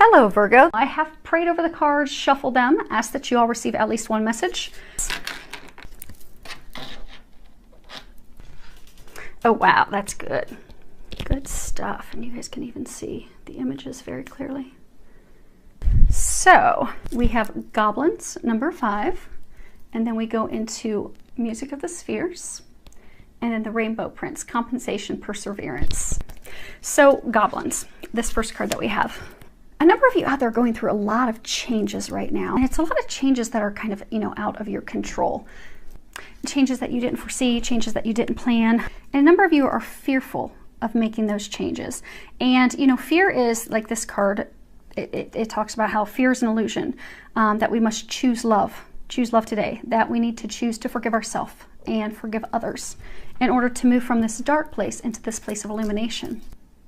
Hello, Virgo. I have prayed over the cards, shuffled them, asked that you all receive at least one message. Oh, wow, that's good. Good stuff. And you guys can even see the images very clearly. So we have goblins, number 5, and then we go into music of the spheres, and then the rainbow prince, compensation, perseverance. So goblins, this first card that we have. A number of you out there are going through a lot of changes right now. And it's a lot of changes that are kind of, out of your control. Changes that you didn't foresee, changes that you didn't plan. And a number of you are fearful of making those changes. And, fear is like this card. It talks about how fear is an illusion, that we must choose love today, that we need to choose to forgive ourselves and forgive others in order to move from this dark place into this place of illumination.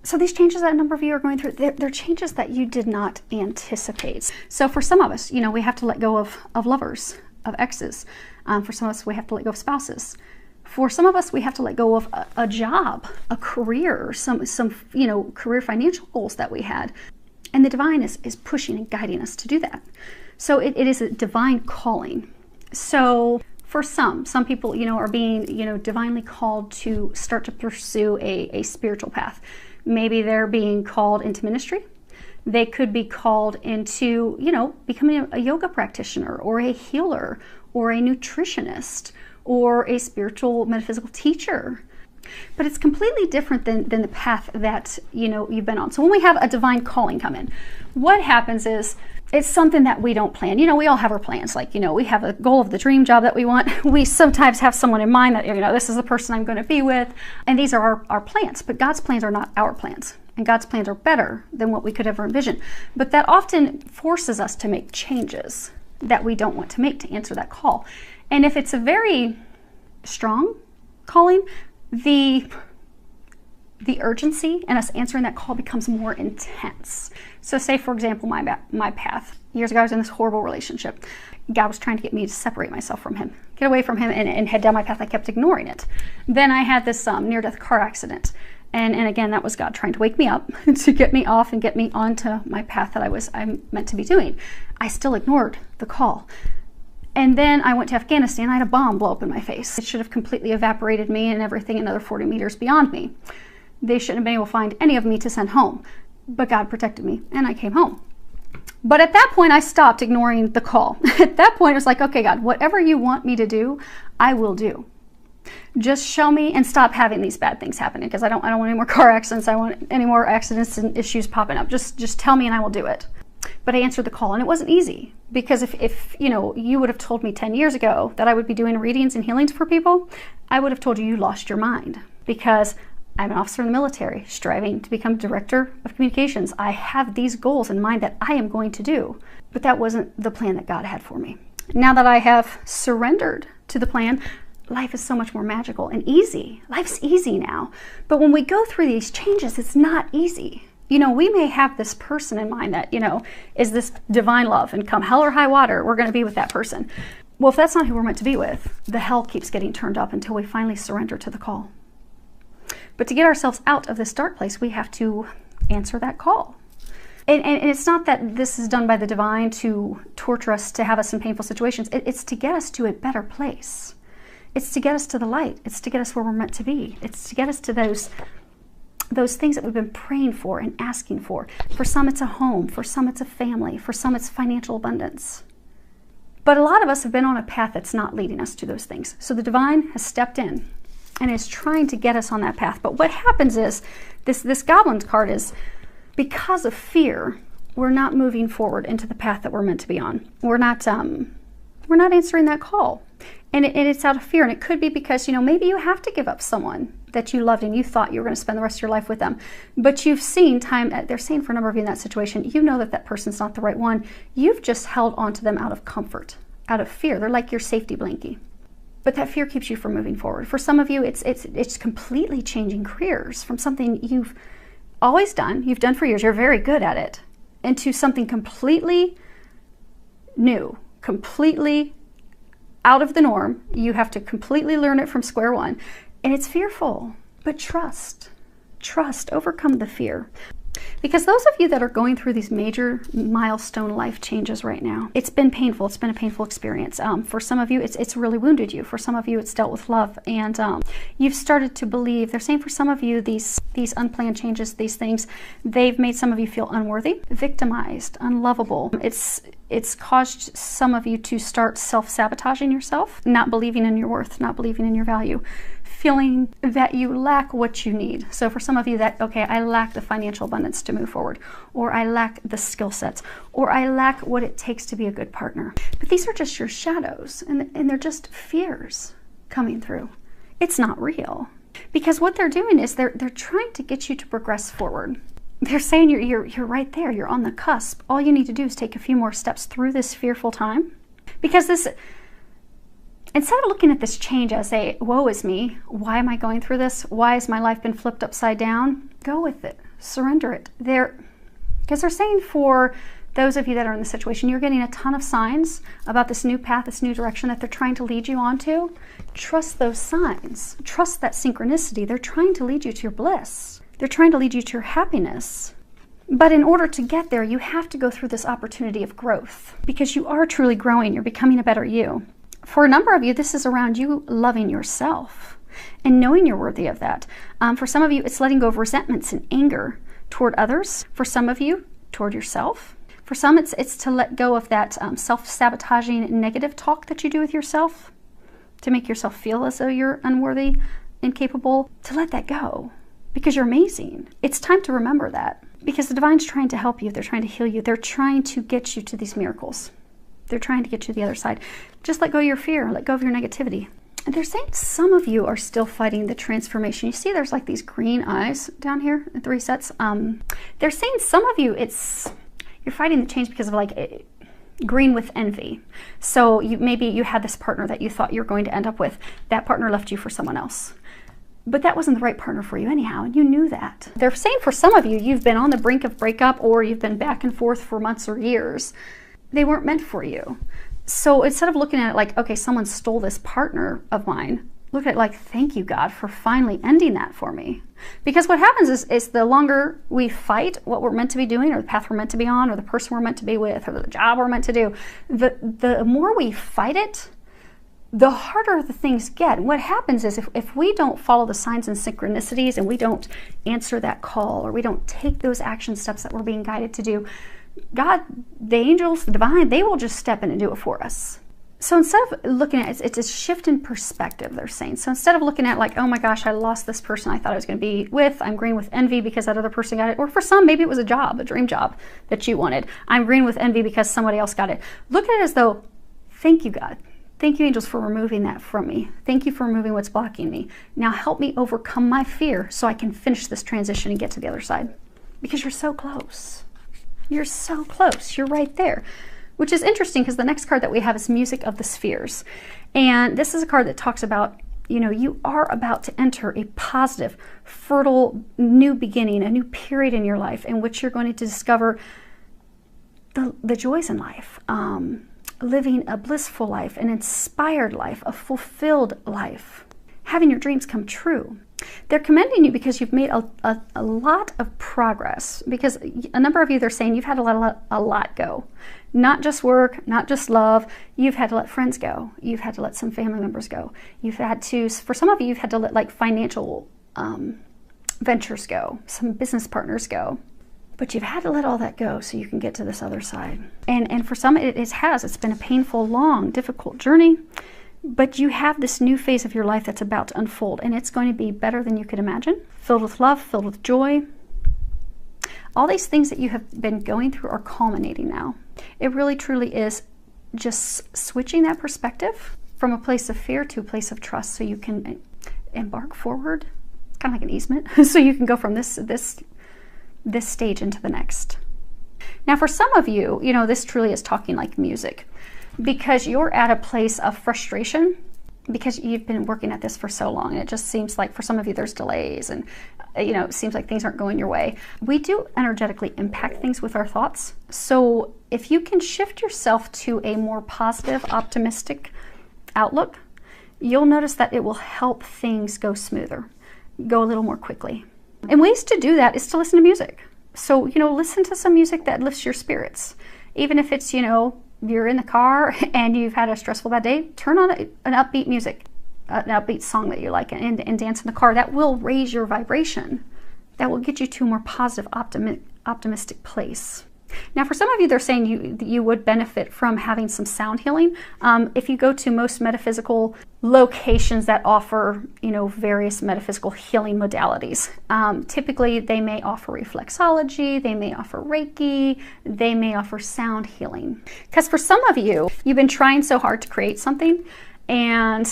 So these changes that a number of you are going through, they're changes that you did not anticipate. So for some of us, we have to let go of lovers, of exes. For some of us, we have to let go of spouses. For some of us, we have to let go of a job, a career, some career financial goals that we had. And the divine is pushing and guiding us to do that. So it is a divine calling. So for some people, are being, divinely called to start to pursue a spiritual path. Maybe they're being called into ministry. They could be called into, becoming a yoga practitioner or a healer or a nutritionist or a spiritual metaphysical teacher. But it's completely different than the path that, you've been on. So when we have a divine calling come in, what happens is it's something that we don't plan. We all have our plans. Like, we have a goal of the dream job that we want. We sometimes have someone in mind that, this is the person I'm going to be with. And these are our plans. But God's plans are not our plans. And God's plans are better than what we could ever envision. But that often forces us to make changes that we don't want to make to answer that call. And if it's a very strong calling, the urgency in us answering that call becomes more intense. So say, for example, my path. Years ago, I was in this horrible relationship. God was trying to get me to separate myself from him, get away from him and head down my path. I kept ignoring it. Then I had this near-death car accident. And again, that was God trying to wake me up to get me off and get me onto my path that I'm meant to be doing. I still ignored the call. And then I went to Afghanistan. I had a bomb blow up in my face. It should have completely evaporated me and everything another 40 meters beyond me. They shouldn't have been able to find any of me to send home. But God protected me and I came home. But at that point, I stopped ignoring the call. At that point, it was like, okay, God, whatever you want me to do, I will do. Just show me and stop having these bad things happening, because I don't want any more car accidents. I don't want any more accidents and issues popping up. Just tell me and I will do it. But I answered the call, and it wasn't easy, because if you would have told me 10 years ago that I would be doing readings and healings for people, I would have told you lost your mind, because I'm an officer in the military striving to become director of communications. I have these goals in mind that I am going to do, but that wasn't the plan that God had for me. Now that I have surrendered to the plan, life is so much more magical and easy. Life's easy now. But when we go through these changes, it's not easy. We may have this person in mind that, is this divine love, and come hell or high water, we're going to be with that person. Well, if that's not who we're meant to be with, the hell keeps getting turned up until we finally surrender to the call. But to get ourselves out of this dark place, we have to answer that call. And it's not that this is done by the divine to torture us, to have us in painful situations. It's to get us to a better place. It's to get us to the light. It's to get us where we're meant to be. It's to get us to those things that we've been praying for and asking for. For some, it's a home. For some, it's a family. For some, it's financial abundance. But a lot of us have been on a path that's not leading us to those things. So the divine has stepped in and is trying to get us on that path. But what happens is, this goblin card is, because of fear, we're not moving forward into the path that we're meant to be on. We're not answering that call. And it's out of fear. And it could be because, maybe you have to give up someone that you loved and you thought you were going to spend the rest of your life with them. But you've seen they're saying for a number of you in that situation, that person's not the right one. You've just held on to them out of comfort, out of fear. They're like your safety blankie. But that fear keeps you from moving forward. For some of you, it's completely changing careers from something you've always done, you've done for years, you're very good at it, into something completely new, completely out of the norm. You have to completely learn it from square one. And it's fearful, but trust, overcome the fear. Because those of you that are going through these major milestone life changes right now, it's been painful. It's been a painful experience. For some of you, it's really wounded you. For some of you, it's dealt with love. And you've started to believe, they're saying for some of you, these unplanned changes, these things, they've made some of you feel unworthy, victimized, unlovable. It's caused some of you to start self-sabotaging yourself, not believing in your worth, not believing in your value, feeling that you lack what you need. So for some of you that, okay, I lack the financial abundance to move forward, or I lack the skill sets, or I lack what it takes to be a good partner. But these are just your shadows, and they're just fears coming through. It's not real. Because what they're doing is they're trying to get you to progress forward. They're saying you're right there, you're on the cusp. All you need to do is take a few more steps through this fearful time. Because instead of looking at this change as a, woe is me, why am I going through this? Why has my life been flipped upside down? Go with it, surrender it. Because they're saying for those of you that are in the situation, you're getting a ton of signs about this new path, this new direction that they're trying to lead you onto. Trust those signs. Trust that synchronicity. They're trying to lead you to your bliss. They're trying to lead you to your happiness. But in order to get there, you have to go through this opportunity of growth, because you are truly growing. You're becoming a better you. For a number of you, this is around you loving yourself and knowing you're worthy of that. For some of you, it's letting go of resentments and anger toward others. For some of you, toward yourself. For some, it's to let go of that self-sabotaging negative talk that you do with yourself to make yourself feel as though you're unworthy, incapable, to let that go because you're amazing. It's time to remember that, because the divine's trying to help you. They're trying to heal you. They're trying to get you to these miracles. They're trying to get you to the other side. Just let go of your fear. Let go of your negativity. And they're saying some of you are still fighting the transformation. You see there's like these green eyes down here at the resets. They're saying some of you, you're fighting the change because of like green with envy. So maybe you had this partner that you thought you were going to end up with. That partner left you for someone else. But that wasn't the right partner for you anyhow, and you knew that. They're saying for some of you, you've been on the brink of breakup, or you've been back and forth for months or years. They weren't meant for you. So instead of looking at it like, okay, someone stole this partner of mine, look at it like, thank you, God, for finally ending that for me. Because what happens is the longer we fight what we're meant to be doing, or the path we're meant to be on, or the person we're meant to be with, or the job we're meant to do, the more we fight it, the harder the things get. And what happens is if we don't follow the signs and synchronicities, and we don't answer that call, or we don't take those action steps that we're being guided to do, God, the angels, the divine, they will just step in and do it for us. So instead of looking at it, it's a shift in perspective, they're saying. So instead of looking at like, oh my gosh, I lost this person I thought I was going to be with. I'm green with envy because that other person got it. Or for some, maybe it was a job, a dream job that you wanted. I'm green with envy because somebody else got it. Look at it as though, thank you, God. Thank you, angels, for removing that from me. Thank you for removing what's blocking me. Now help me overcome my fear so I can finish this transition and get to the other side. Because you're so close. You're so close. You're right there. Which is interesting because the next card that we have is Music of the Spheres. And this is a card that talks about, you are about to enter a positive, fertile, new beginning, a new period in your life in which you're going to discover the joys in life. Living a blissful life, an inspired life, a fulfilled life, having your dreams come true. They're commending you because you've made a lot of progress, because a number of you, they're saying you've had to let a lot go. Not just work, not just love. You've had to let friends go. You've had to let some family members go. You've had to, for some of you, you've had to let like financial ventures go, some business partners go. But you've had to let all that go so you can get to this other side. And for some, it's been a painful, long, difficult journey. But you have this new phase of your life that's about to unfold. And it's going to be better than you could imagine. Filled with love, filled with joy. All these things that you have been going through are culminating now. It really, truly is just switching that perspective from a place of fear to a place of trust so you can embark forward. It's kind of like an easement. So you can go from this stage into the next. Now for some of you, this truly is talking like music, because you're at a place of frustration because you've been working at this for so long, and it just seems like for some of you there's delays, and it seems like things aren't going your way. We do energetically impact things with our thoughts. So if you can shift yourself to a more positive, optimistic outlook, you'll notice that it will help things go smoother, go a little more quickly. And ways to do that is to listen to music. So, listen to some music that lifts your spirits. Even if it's, you're in the car and you've had a stressful bad day, turn on an upbeat music, an upbeat song that you like, and dance in the car. That will raise your vibration. That will get you to a more positive, optimistic place. Now, for some of you, they're saying you would benefit from having some sound healing. If you go to most metaphysical locations that offer, various metaphysical healing modalities, typically they may offer reflexology, they may offer Reiki, they may offer sound healing. Because for some of you, you've been trying so hard to create something, and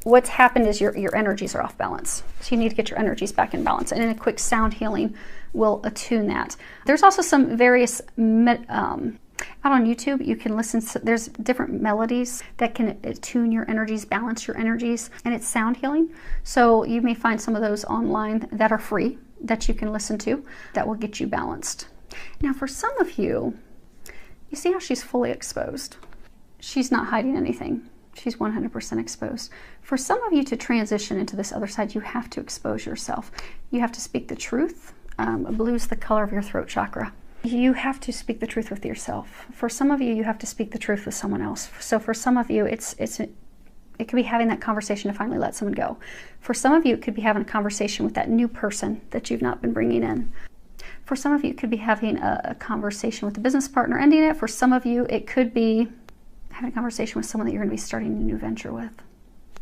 what's happened is your energies are off balance. So you need to get your energies back in balance. And in a quick sound healing will attune that. There's also some various, out on YouTube, you can listen to, there's different melodies that can attune your energies, balance your energies, and it's sound healing. So you may find some of those online that are free that you can listen to that will get you balanced. Now, for some of you, you see how she's fully exposed. She's not hiding anything. She's 100% exposed. For some of you to transition into this other side, you have to expose yourself. You have to speak the truth. Blue is the color of your throat chakra. You have to speak the truth with yourself. For some of you, you have to speak the truth with someone else. So for some of you, it could be having that conversation to finally let someone go. For some of you, it could be having a conversation with that new person that you've not been bringing in. For some of you, it could be having a conversation with a business partner, ending it. For some of you, it could be having a conversation with someone that you're going to be starting a new venture with.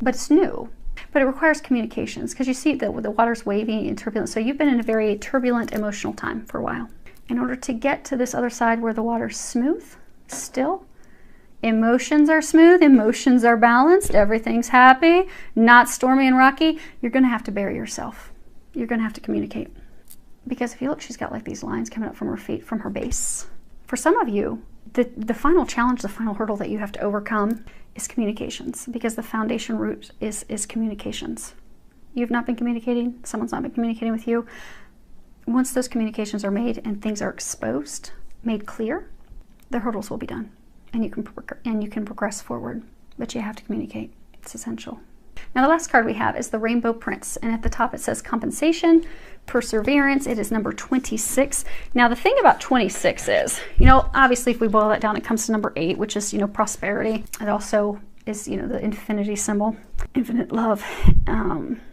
But it's new. But it requires communications, because you see the water's wavy and turbulent. So you've been in a very turbulent emotional time for a while. In order to get to this other side where the water's smooth, still, emotions are smooth, emotions are balanced, everything's happy, not stormy and rocky, you're going to have to bury yourself. You're going to have to communicate. Because if you look, she's got like these lines coming up from her feet, from her base. For some of you, the final challenge, the final hurdle that you have to overcome is communications, because the foundation root is communications. You've not been communicating, someone's not been communicating with you. Once those communications are made and things are exposed, made clear, the hurdles will be done, and you can progress forward. But you have to communicate. It's essential. Now, the last card we have is the Rainbow Prince, and at the top it says compensation, perseverance. It is number 26. Now, the thing about 26 is, obviously if we boil that down, it comes to number 8, which is, prosperity. It also is, the infinity symbol, infinite love.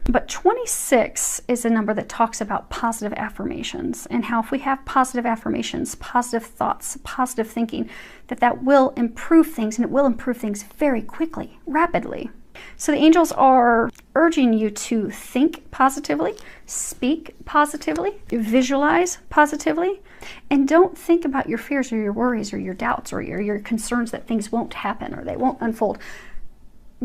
But 26 is a number that talks about positive affirmations, and how if we have positive affirmations, positive thoughts, positive thinking, that will improve things, and it will improve things very quickly, rapidly. So the angels are urging you to think positively, speak positively, visualize positively, and don't think about your fears or your worries or your doubts or your concerns that things won't happen or they won't unfold.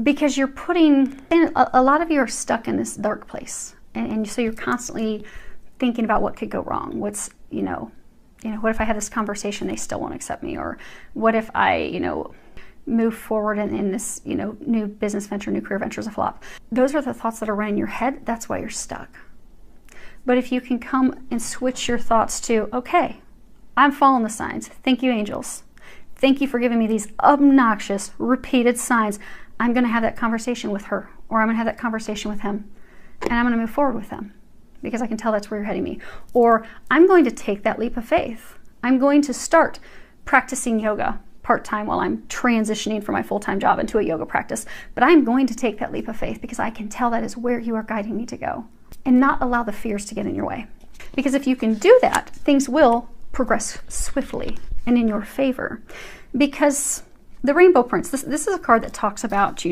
Because you're a lot of you are stuck in this dark place. And so you're constantly thinking about what could go wrong. What if I had this conversation, they still won't accept me? Or what if I, move forward in this, new business venture, new career venture is a flop. Those are the thoughts that are running in your head. That's why you're stuck. But if you can come and switch your thoughts to, okay, I'm following the signs. Thank you, angels. Thank you for giving me these obnoxious, repeated signs. I'm going to have that conversation with her, or I'm going to have that conversation with him, and I'm going to move forward with them because I can tell that's where you're heading me. Or I'm going to take that leap of faith. I'm going to start practicing yoga part-time while I'm transitioning from my full-time job into a yoga practice. But I'm going to take that leap of faith because I can tell that is where you are guiding me to go, and not allow the fears to get in your way. Because if you can do that, things will progress swiftly and in your favor. Because the Rainbow Prince, this is a card that talks about,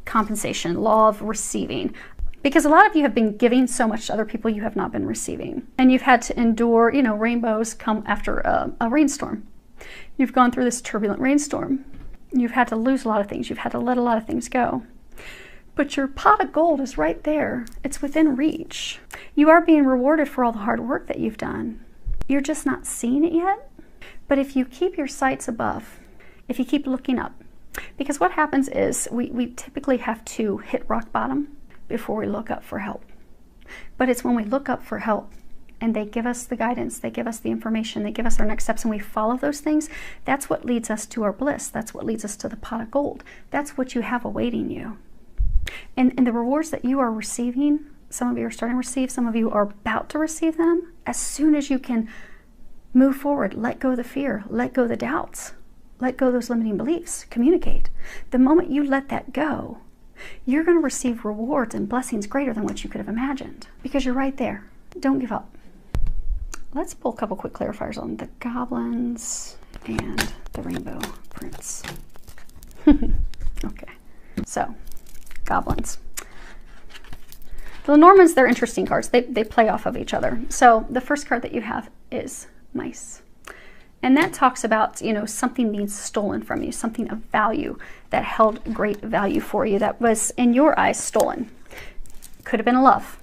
compensation, law of receiving. Because a lot of you have been giving so much to other people you have not been receiving. And you've had to endure, rainbows come after a rainstorm. You've gone through this turbulent rainstorm. You've had to lose a lot of things. You've had to let a lot of things go. But your pot of gold is right there. It's within reach. You are being rewarded for all the hard work that you've done. You're just not seeing it yet. But if you keep your sights above, if you keep looking up, because what happens is we typically have to hit rock bottom before we look up for help. But it's when we look up for help and they give us the guidance, they give us the information, they give us our next steps, and we follow those things, that's what leads us to our bliss. That's what leads us to the pot of gold. That's what you have awaiting you. And the rewards that you are receiving, some of you are starting to receive, some of you are about to receive them, as soon as you can Move forward. Let go of the fear. Let go of the doubts. Let go of those limiting beliefs. Communicate. The moment you let that go, you're going to receive rewards and blessings greater than what you could have imagined, because you're right there. Don't give up. Let's pull a couple quick clarifiers on the goblins and the rainbow prince. Okay, so goblins. The Normans, they're interesting cards. They play off of each other. So the first card that you have is mice. And that talks about, you know, something being stolen from you, something of value that held great value for you that was, in your eyes, stolen. Could have been a love.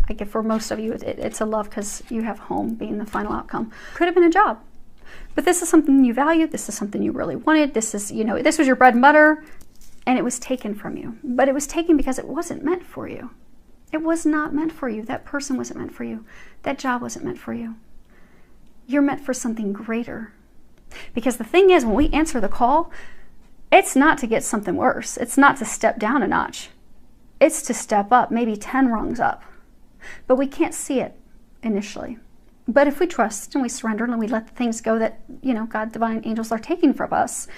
I get for most of you, it's a love because you have home being the final outcome. Could have been a job. But this is something you valued. This is something you really wanted. This is, you know, this was your bread and butter, and it was taken from you. But it was taken because it wasn't meant for you. It was not meant for you. That person wasn't meant for you. That job wasn't meant for you. You're meant for something greater. Because the thing is, when we answer the call, it's not to get something worse. It's not to step down a notch. It's to step up, maybe 10 rungs up. But we can't see it initially. But if we trust and we surrender and we let the things go that, you know, God, divine angels are taking from us,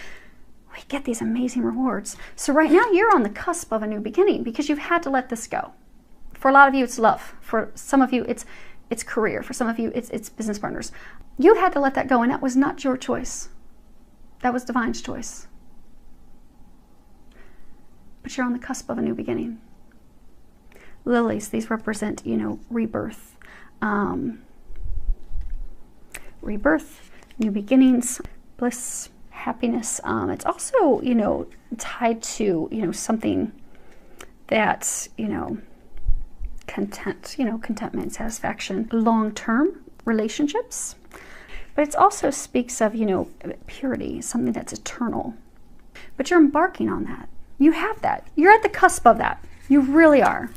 we get these amazing rewards. So right now you're on the cusp of a new beginning because you've had to let this go. For a lot of you, it's love. For some of you, it's career. For some of you, it's business partners. You had to let that go, and that was not your choice. That was divine's choice. But you're on the cusp of a new beginning. Lilies, these represent, you know, rebirth. Rebirth, new beginnings, bliss, happiness. It's also, you know, tied to, you know, something that's, you know, content, you know, contentment, satisfaction, long-term relationships. But it also speaks of, you know, purity, something that's eternal. But you're embarking on that. You have that. You're at the cusp of that. You really are.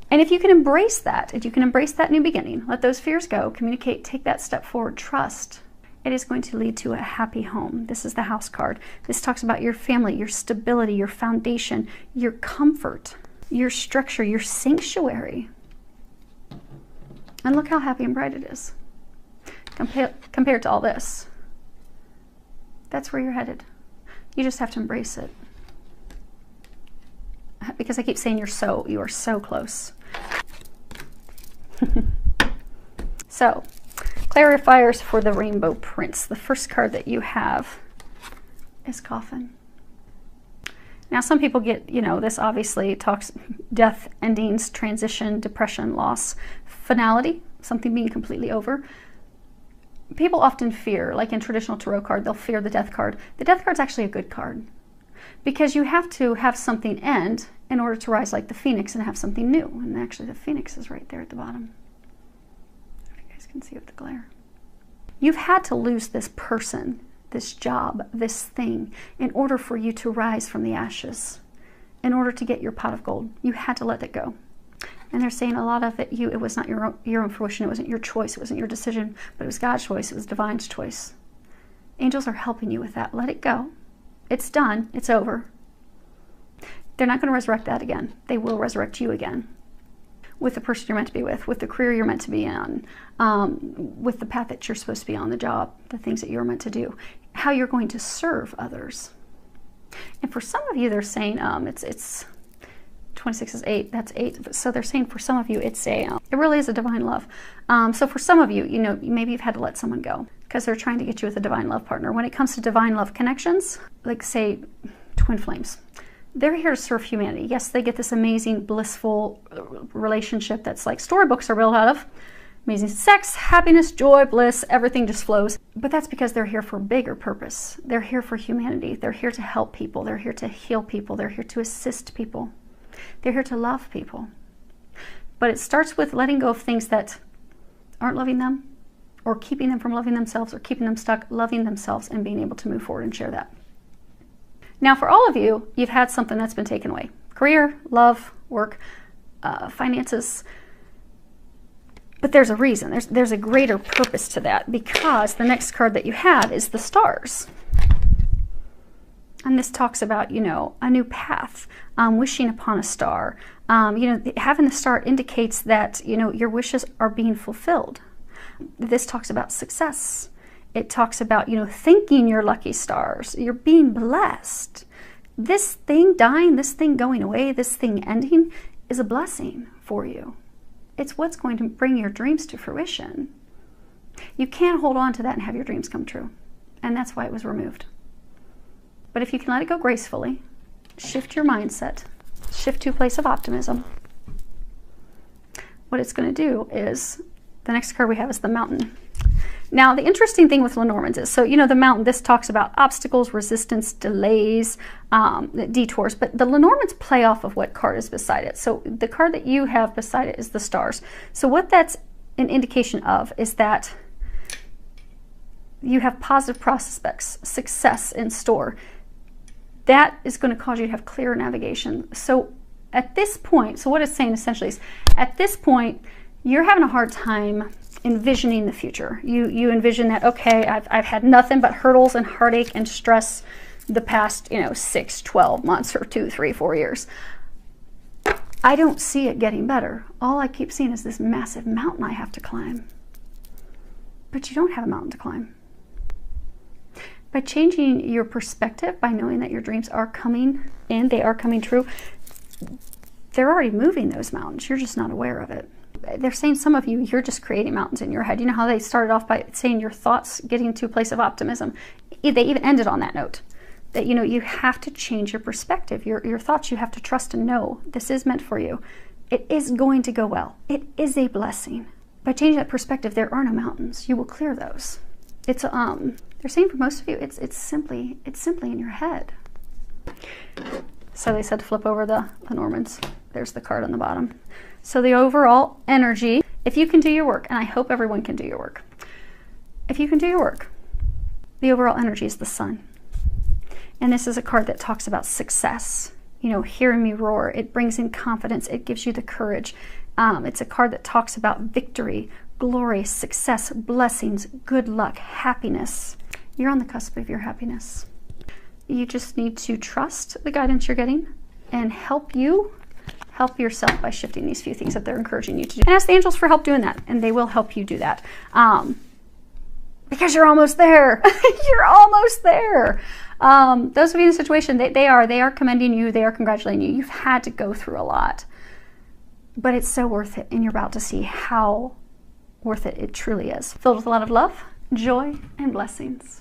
And if you can embrace that, if you can embrace that new beginning, let those fears go, communicate, take that step forward, trust, it is going to lead to a happy home. This is the house card. This talks about your family, your stability, your foundation, your comfort, your structure, your sanctuary. And look how happy and bright it is. Compared to all this. That's where you're headed. You just have to embrace it. Because I keep saying you are so close. So, clarifiers for the Rainbow Prince. The first card that you have is Coffin. Now, some people get, you know, this obviously talks death, endings, transition, depression, loss, finality, something being completely over. People often fear, like in traditional tarot card, they'll fear the death card. The death card's actually a good card because you have to have something end in order to rise like the phoenix and have something new. And actually the phoenix is right there at the bottom. If you guys can see with the glare. You've had to lose this person, this job, this thing, in order for you to rise from the ashes, in order to get your pot of gold. You had to let it go. And they're saying a lot of it, it was not your own fruition, it wasn't your choice, it wasn't your decision, but it was God's choice, it was divine's choice. Angels are helping you with that. Let it go. It's done. It's over. They're not going to resurrect that again. They will resurrect you again with the person you're meant to be with the career you're meant to be on, with the path that you're supposed to be on, the job, the things that you're meant to do, how you're going to serve others. And for some of you, they're saying it's 26 is 8, that's 8. So they're saying for some of you, it really is a divine love. So for some of you, you know, maybe you've had to let someone go because they're trying to get you with a divine love partner. When it comes to divine love connections, like say twin flames, they're here to serve humanity. Yes, they get this amazing, blissful relationship that's like storybooks are built out of. Amazing sex, happiness, joy, bliss, everything just flows. But that's because they're here for a bigger purpose. They're here for humanity. They're here to help people. They're here to heal people. They're here to assist people. They're here to love people. But it starts with letting go of things that aren't loving them, or keeping them from loving themselves, or keeping them stuck loving themselves and being able to move forward and share that. Now, for all of you, you've had something that's been taken away. Career, love, work, finances. But there's a reason. There's a greater purpose to that, because the next card that you have is the stars. And this talks about, you know, a new path, wishing upon a star. You know, having the star indicates that, you know, your wishes are being fulfilled. This talks about success. It talks about, thanking your lucky stars. You're being blessed. This thing dying, this thing going away, this thing ending is a blessing for you. It's what's going to bring your dreams to fruition. You can't hold on to that and have your dreams come true. And that's why it was removed. But if you can let it go gracefully, shift your mindset, shift to a place of optimism, what it's going to do is, the next card we have is the Mountain. Now, the interesting thing with Lenormand's is, so, the Mountain, this talks about obstacles, resistance, delays, detours, but the Lenormand's play off of what card is beside it. So the card that you have beside it is the Stars. So what that's an indication of is that you have positive prospects, success in store. That is going to cause you to have clear navigation. So at this point, so what it's saying essentially is, at this point, you're having a hard time envisioning the future. You envision that, okay, I've had nothing but hurdles and heartache and stress the past, 6, 12 months or 2, 3, 4 years. I don't see it getting better. All I keep seeing is this massive mountain I have to climb. But you don't have a mountain to climb. By changing your perspective, by knowing that your dreams are coming in, they are coming true, they're already moving those mountains. You're just not aware of it. They're saying some of you, you're just creating mountains in your head. You know how they started off by saying your thoughts getting to a place of optimism? They even ended on that note. That, you have to change your perspective. Your thoughts, you have to trust and know this is meant for you. It is going to go well. It is a blessing. By changing that perspective, there are no mountains. You will clear those. It's they're saying for most of you, it's simply in your head. So they said to flip over the Lenormand's. There's the card on the bottom. So the overall energy, if you can do your work, and I hope everyone can do your work. If you can do your work, the overall energy is the Sun. And this is a card that talks about success. Hearing me roar, it brings in confidence. It gives you the courage. It's a card that talks about victory, glory, success, blessings, good luck, happiness. You're on the cusp of your happiness. You just need to trust the guidance you're getting and help yourself by shifting these few things that they're encouraging you to do. And ask the angels for help doing that, and they will help you do that. Because you're almost there. You're almost there. Those of you in the situation, they are commending you, they are congratulating you. You've had to go through a lot. But it's so worth it, and you're about to see how worth it truly is. Filled with a lot of love, joy, and blessings.